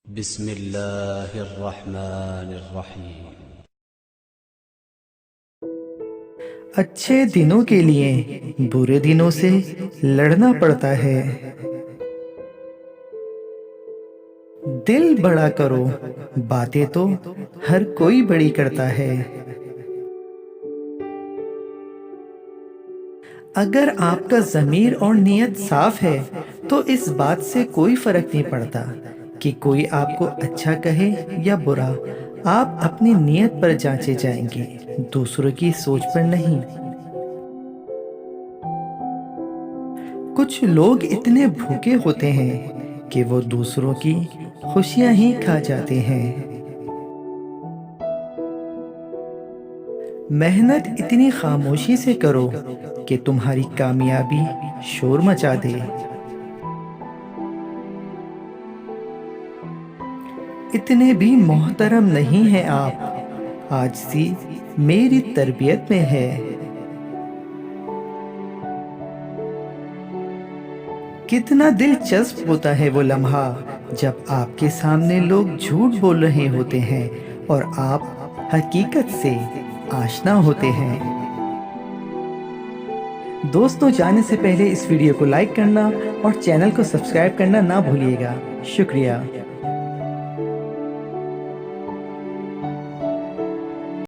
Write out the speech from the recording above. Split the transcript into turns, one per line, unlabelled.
بسم اللہ الرحمن الرحیم۔
اچھے دنوں کے لیے برے دنوں سے لڑنا پڑتا ہے۔ دل بڑا کرو، باتیں تو ہر کوئی بڑی کرتا ہے۔ اگر آپ کا ضمیر اور نیت صاف ہے تو اس بات سے کوئی فرق نہیں پڑتا کہ کوئی آپ کو اچھا کہے یا برا۔ آپ اپنی نیت پر جانچے جائیں گے، دوسروں کی سوچ پر نہیں۔ کچھ لوگ اتنے بھوکے ہوتے ہیں کہ وہ دوسروں کی خوشیاں ہی کھا جاتے ہیں۔ محنت اتنی خاموشی سے کرو کہ تمہاری کامیابی شور مچا دے۔ اتنے بھی محترم نہیں ہیں آپ، عاجزی میری تربیت میں ہے۔ کتنا دلچسپ ہوتا ہے وہ لمحہ جب آپ کے سامنے لوگ جھوٹ بول رہے ہوتے ہیں اور آپ حقیقت سے آشنا ہوتے ہیں۔ دوستوں، جانے سے پہلے اس ویڈیو کو لائک کرنا اور چینل کو سبسکرائب کرنا نہ بھولیے گا۔ شکریہ۔